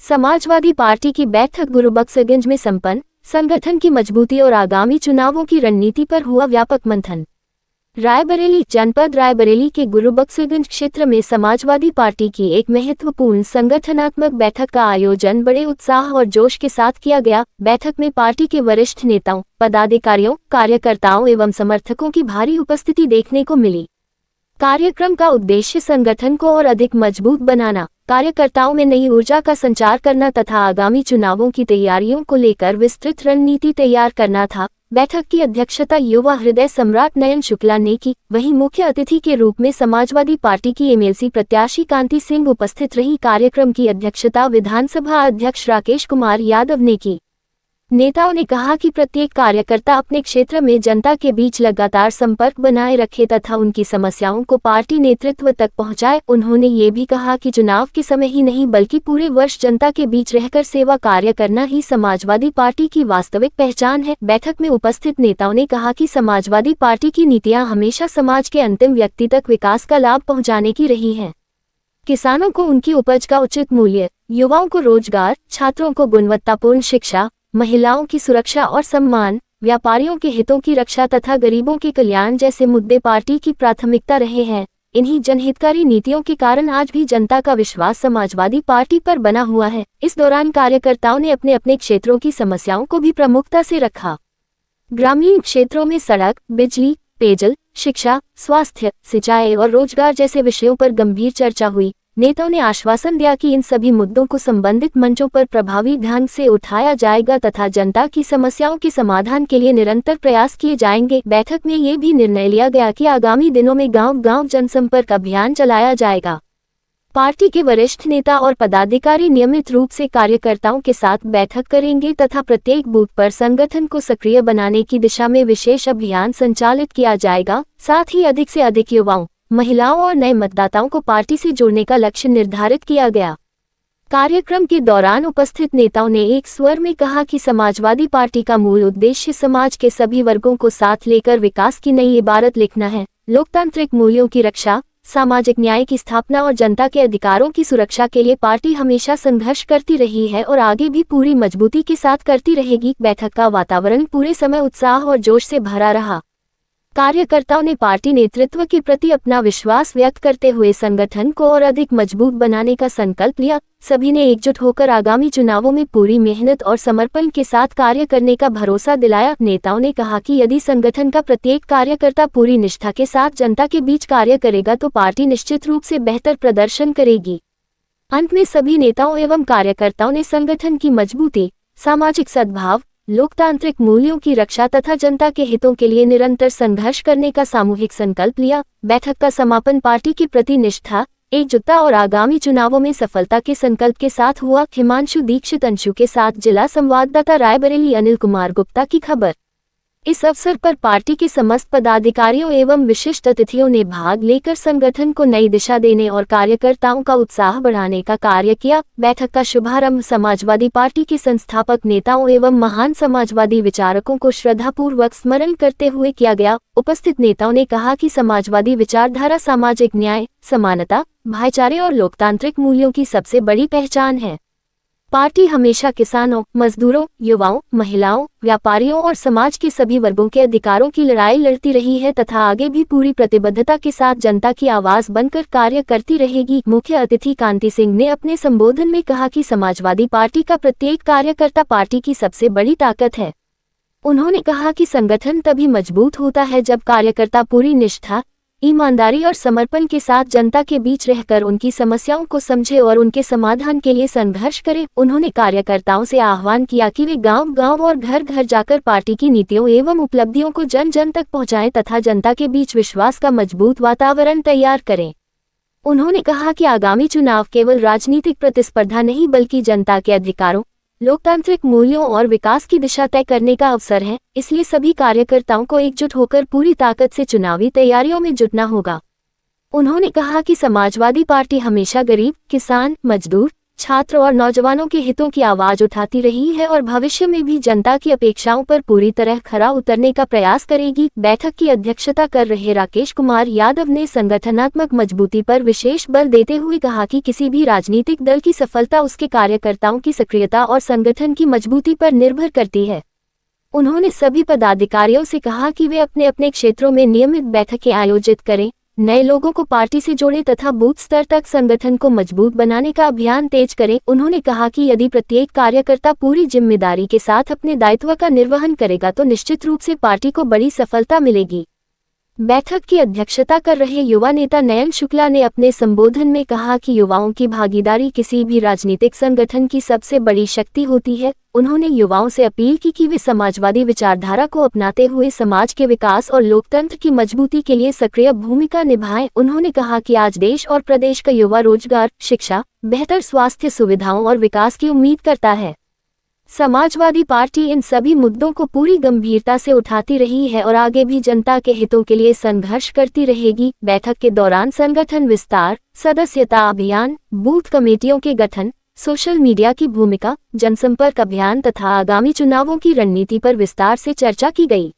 Samajwadi party की बैठक गुरुबख्शगंज में संपन्न। संगठन की मजबूती और आगामी चुनावों की रणनीति पर हुआ व्यापक मंथन। रायबरेली जनपद रायबरेली के गुरुबख्शगंज क्षेत्र में समाजवादी पार्टी की एक महत्वपूर्ण संगठनात्मक बैठक का आयोजन बड़े उत्साह और जोश के साथ किया गया। बैठक में पार्टी के वरिष्ठ नेताओं, पदाधिकारियों, कार्यकर्ताओं एवं समर्थकों की भारी उपस्थिति देखने को मिली। कार्यक्रम का उद्देश्य संगठन को और अधिक मजबूत बनाना, कार्यकर्ताओं में नई ऊर्जा का संचार करना तथा आगामी चुनावों की तैयारियों को लेकर विस्तृत रणनीति तैयार करना था। बैठक की अध्यक्षता युवा हृदय सम्राट नयन शुक्ला ने की। वहीं मुख्य अतिथि के रूप में समाजवादी पार्टी की एमएलसी प्रत्याशी कांति सिंह उपस्थित रही। कार्यक्रम की अध्यक्षता विधानसभा अध्यक्ष राकेश कुमार यादव ने की। नेताओं ने कहा कि प्रत्येक कार्यकर्ता अपने क्षेत्र में जनता के बीच लगातार संपर्क बनाए रखे तथा उनकी समस्याओं को पार्टी नेतृत्व तक पहुंचाए। उन्होंने ये भी कहा कि चुनाव के समय ही नहीं बल्कि पूरे वर्ष जनता के बीच रहकर सेवा कार्य करना ही समाजवादी पार्टी की वास्तविक पहचान है। बैठक में उपस्थित नेताओं ने कहा कि समाजवादी पार्टी की नीतियां हमेशा समाज के अंतिम व्यक्ति तक विकास का लाभ पहुँचाने की रही है। किसानों को उनकी उपज का उचित मूल्य, युवाओं को रोजगार, छात्रों को गुणवत्तापूर्ण शिक्षा, महिलाओं की सुरक्षा और सम्मान, व्यापारियों के हितों की रक्षा तथा गरीबों के कल्याण जैसे मुद्दे पार्टी की प्राथमिकता रहे हैं। इन्हीं जनहितकारी नीतियों के कारण आज भी जनता का विश्वास समाजवादी पार्टी पर बना हुआ है। इस दौरान कार्यकर्ताओं ने अपने अपने क्षेत्रों की समस्याओं को भी प्रमुखता से रखा। ग्रामीण क्षेत्रों में सड़क, बिजली, पेयजल, शिक्षा, स्वास्थ्य, सिंचाई और रोजगार जैसे विषयों पर गंभीर चर्चा हुई। नेताओं ने आश्वासन दिया कि इन सभी मुद्दों को संबंधित मंचों पर प्रभावी ढंग से उठाया जाएगा तथा जनता की समस्याओं के समाधान के लिए निरंतर प्रयास किए जाएंगे। बैठक में ये भी निर्णय लिया गया कि आगामी दिनों में गांव-गांव जनसंपर्क अभियान चलाया जाएगा। पार्टी के वरिष्ठ नेता और पदाधिकारी नियमित रूप से कार्यकर्ताओं के साथ बैठक करेंगे तथा प्रत्येक बूथ पर संगठन को सक्रिय बनाने की दिशा में विशेष अभियान संचालित किया जाएगा। साथ ही अधिक से अधिक युवाओं, महिलाओं और नए मतदाताओं को पार्टी से जोड़ने का लक्ष्य निर्धारित किया गया। कार्यक्रम के दौरान उपस्थित नेताओं ने एक स्वर में कहा कि समाजवादी पार्टी का मूल उद्देश्य समाज के सभी वर्गों को साथ लेकर विकास की नई इबारत लिखना है। लोकतांत्रिक मूल्यों की रक्षा, सामाजिक न्याय की स्थापना और जनता के अधिकारों की सुरक्षा के लिए पार्टी हमेशा संघर्ष करती रही है और आगे भी पूरी मजबूती के साथ करती रहेगी। बैठक का वातावरण पूरे समय उत्साह और जोश से भरा रहा। कार्यकर्ताओं ने पार्टी नेतृत्व के प्रति अपना विश्वास व्यक्त करते हुए संगठन को और अधिक मजबूत बनाने का संकल्प लिया। सभी ने एकजुट होकर आगामी चुनावों में पूरी मेहनत और समर्पण के साथ कार्य करने का भरोसा दिलाया। नेताओं ने कहा कि यदि संगठन का प्रत्येक कार्यकर्ता पूरी निष्ठा के साथ जनता के बीच कार्य करेगा तो पार्टी निश्चित रूप से बेहतर प्रदर्शन करेगी। अंत में सभी नेताओं एवं कार्यकर्ताओं ने संगठन की मजबूती, सामाजिक सद्भाव, लोकतांत्रिक मूल्यों की रक्षा तथा जनता के हितों के लिए निरंतर संघर्ष करने का सामूहिक संकल्प लिया। बैठक का समापन पार्टी के प्रति निष्ठा, एकजुटता और आगामी चुनावों में सफलता के संकल्प के साथ हुआ। हिमांशु दीक्षित अंशु के साथ जिला संवाददाता रायबरेली अनिल कुमार गुप्ता की खबर। इस अवसर पर पार्टी के समस्त पदाधिकारियों एवं विशिष्ट अतिथियों ने भाग लेकर संगठन को नई दिशा देने और कार्यकर्ताओं का उत्साह बढ़ाने का कार्य किया। बैठक का शुभारंभ समाजवादी पार्टी के संस्थापक नेताओं एवं महान समाजवादी विचारकों को श्रद्धापूर्वक स्मरण करते हुए किया गया। उपस्थित नेताओं ने कहा कि समाजवादी विचारधारा सामाजिक न्याय, समानता, भाईचारे और लोकतांत्रिक मूल्यों की सबसे बड़ी पहचान है। पार्टी हमेशा किसानों, मजदूरों, युवाओं, महिलाओं, व्यापारियों और समाज के सभी वर्गों के अधिकारों की लड़ाई लड़ती रही है तथा आगे भी पूरी प्रतिबद्धता के साथ जनता की आवाज बनकर कार्य करती रहेगी। मुख्य अतिथि कांति सिंह ने अपने संबोधन में कहा कि समाजवादी पार्टी का प्रत्येक कार्यकर्ता पार्टी की सबसे बड़ी ताकत है। उन्होंने कहा कि संगठन तभी मजबूत होता है जब कार्यकर्ता पूरी निष्ठा, ईमानदारी और समर्पण के साथ जनता के बीच रहकर उनकी समस्याओं को समझे और उनके समाधान के लिए संघर्ष करे। उन्होंने कार्यकर्ताओं से आह्वान किया कि वे गांव-गांव और घर-घर जाकर पार्टी की नीतियों एवं उपलब्धियों को जन-जन तक पहुंचाएं तथा जनता के बीच विश्वास का मजबूत वातावरण तैयार करें। उन्होंने कहा कि आगामी चुनाव केवल राजनीतिक प्रतिस्पर्धा नहीं बल्कि जनता के अधिकारों, लोकतांत्रिक मूल्यों और विकास की दिशा तय करने का अवसर है। इसलिए सभी कार्यकर्ताओं को एकजुट होकर पूरी ताकत से चुनावी तैयारियों में जुटना होगा। उन्होंने कहा कि समाजवादी पार्टी हमेशा गरीब, किसान, मजदूर, छात्र और नौजवानों के हितों की आवाज उठाती रही है और भविष्य में भी जनता की अपेक्षाओं पर पूरी तरह खरा उतरने का प्रयास करेगी। बैठक की अध्यक्षता कर रहे राकेश कुमार यादव ने संगठनात्मक मजबूती पर विशेष बल देते हुए कहा कि किसी भी राजनीतिक दल की सफलता उसके कार्यकर्ताओं की सक्रियता और संगठन की मजबूती पर निर्भर करती है। उन्होंने सभी पदाधिकारियों से कहा कि वे अपने अपने क्षेत्रों में नियमित बैठकें आयोजित करें, नए लोगों को पार्टी से जोड़ें तथा बूथ स्तर तक संगठन को मजबूत बनाने का अभियान तेज करें। उन्होंने कहा कि यदि प्रत्येक कार्यकर्ता पूरी जिम्मेदारी के साथ अपने दायित्व का निर्वहन करेगा तो निश्चित रूप से पार्टी को बड़ी सफलता मिलेगी। बैठक की अध्यक्षता कर रहे युवा नेता नयन शुक्ला ने अपने संबोधन में कहा कि युवाओं की भागीदारी किसी भी राजनीतिक संगठन की सबसे बड़ी शक्ति होती है। उन्होंने युवाओं से अपील की कि वे समाजवादी विचारधारा को अपनाते हुए समाज के विकास और लोकतंत्र की मजबूती के लिए सक्रिय भूमिका निभाएं। उन्होंने कहा कि आज देश और प्रदेश का युवा रोजगार, शिक्षा, बेहतर स्वास्थ्य सुविधाओं और विकास की उम्मीद करता है। समाजवादी पार्टी इन सभी मुद्दों को पूरी गंभीरता से उठाती रही है और आगे भी जनता के हितों के लिए संघर्ष करती रहेगी। बैठक के दौरान संगठन विस्तार, सदस्यता अभियान, बूथ कमेटियों के गठन, सोशल मीडिया की भूमिका, जनसंपर्क अभियान तथा आगामी चुनावों की रणनीति पर विस्तार से चर्चा की गई।